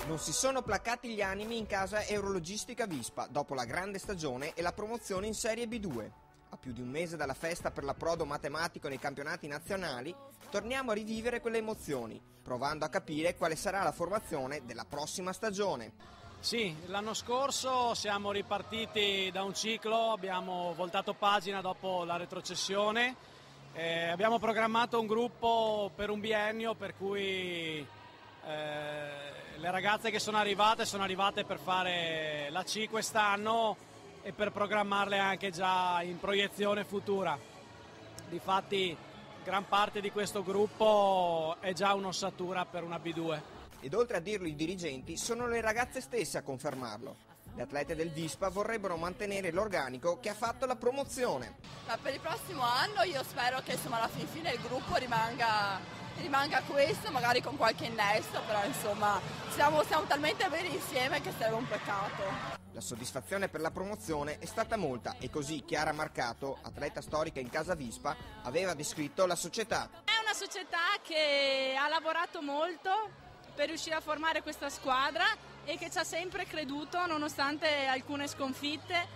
Non si sono placati gli animi in casa Eurologistica Vispa dopo la grande stagione e la promozione in Serie B2. A più di un mese dalla festa per l'approdo matematico nei campionati nazionali, torniamo a rivivere quelle emozioni, provando a capire quale sarà la formazione della prossima stagione. Sì, l'anno scorso siamo ripartiti da un ciclo, abbiamo voltato pagina dopo la retrocessione, abbiamo programmato un gruppo per un biennio per cui le ragazze che sono arrivate per fare la C quest'anno e per programmarle anche già in proiezione futura. Difatti gran parte di questo gruppo è già un'ossatura per una B2. Ed oltre a dirlo i dirigenti, sono le ragazze stesse a confermarlo. Le atlete del Vispa vorrebbero mantenere l'organico che ha fatto la promozione. Ma per il prossimo anno io spero che alla fin fine il gruppo rimanga questo, magari con qualche innesto, però insomma siamo talmente bene insieme che sarebbe un peccato. La soddisfazione per la promozione è stata molta e così Chiara Marcato, atleta storica in casa Vispa, aveva descritto la società. È una società che ha lavorato molto per riuscire a formare questa squadra e che ci ha sempre creduto nonostante alcune sconfitte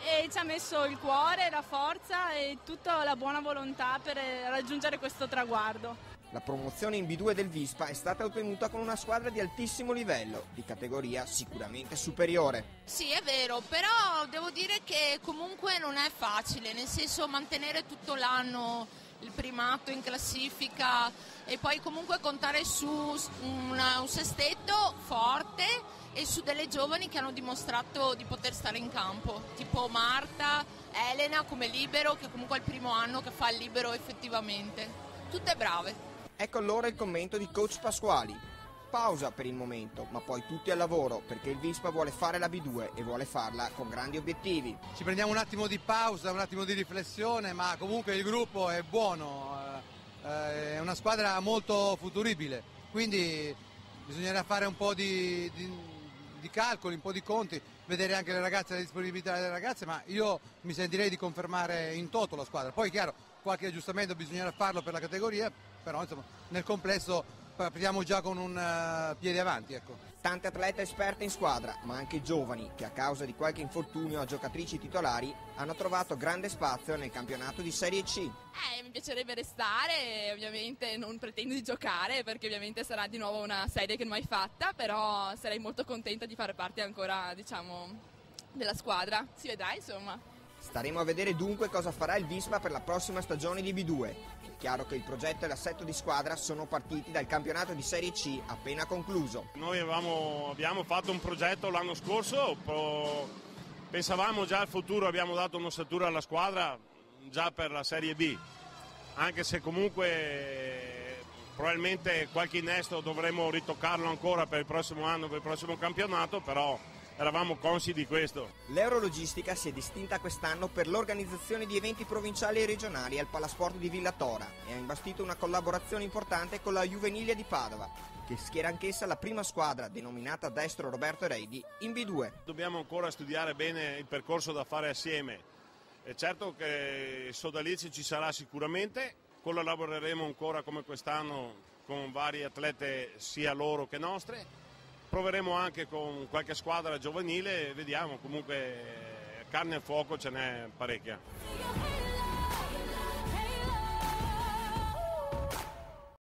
e ci ha messo il cuore, la forza e tutta la buona volontà per raggiungere questo traguardo. La promozione in B2 del Vispa è stata ottenuta con una squadra di altissimo livello, di categoria sicuramente superiore. Sì, è vero, però devo dire che comunque non è facile, nel senso mantenere tutto l'anno il primato in classifica e poi comunque contare su un sestetto forte e su delle giovani che hanno dimostrato di poter stare in campo, tipo Marta, Elena come libero, che comunque è il primo anno che fa il libero effettivamente. Tutte brave. Ecco allora il commento di coach Pasquali. Pausa per il momento, ma poi tutti al lavoro, perché il Vispa vuole fare la B2 e vuole farla con grandi obiettivi. Ci prendiamo un attimo di pausa, un attimo di riflessione, ma comunque il gruppo è buono, è una squadra molto futuribile, quindi bisognerà fare un po' di calcoli, un po' di conti, vedere anche le ragazze, la disponibilità delle ragazze, ma io mi sentirei di confermare in toto la squadra. Poi chiaro, qualche aggiustamento bisognerà farlo per la categoria, però insomma nel complesso partiamo già con un piede avanti, ecco. Tante atlete esperte in squadra, ma anche giovani che a causa di qualche infortunio a giocatrici titolari hanno trovato grande spazio nel campionato di Serie C. Mi piacerebbe restare, ovviamente non pretendo di giocare perché ovviamente sarà di nuovo una serie che non ho mai fatta, però sarei molto contenta di fare parte ancora, della squadra. Si vedrà, insomma. Staremo a vedere dunque cosa farà il Vispa per la prossima stagione di B2. È chiaro che il progetto e l'assetto di squadra sono partiti dal campionato di Serie C appena concluso. Noi abbiamo fatto un progetto l'anno scorso, pensavamo già al futuro, abbiamo dato un'ossatura alla squadra già per la Serie B, anche se comunque probabilmente qualche innesto dovremo ritoccarlo ancora per il prossimo anno, per il prossimo campionato, però eravamo consci di questo. L'Eurologistica si è distinta quest'anno per l'organizzazione di eventi provinciali e regionali al Palasport di Villatora e ha imbastito una collaborazione importante con la Juvenilia di Padova, che schiera anch'essa la prima squadra, denominata Destro Roberto Reidi, in B2. Dobbiamo ancora studiare bene il percorso da fare assieme. È certo che il sodalizio ci sarà sicuramente, collaboreremo ancora come quest'anno con vari atlete sia loro che nostre. Proveremo anche con qualche squadra giovanile, vediamo, comunque carne a fuoco ce n'è parecchia.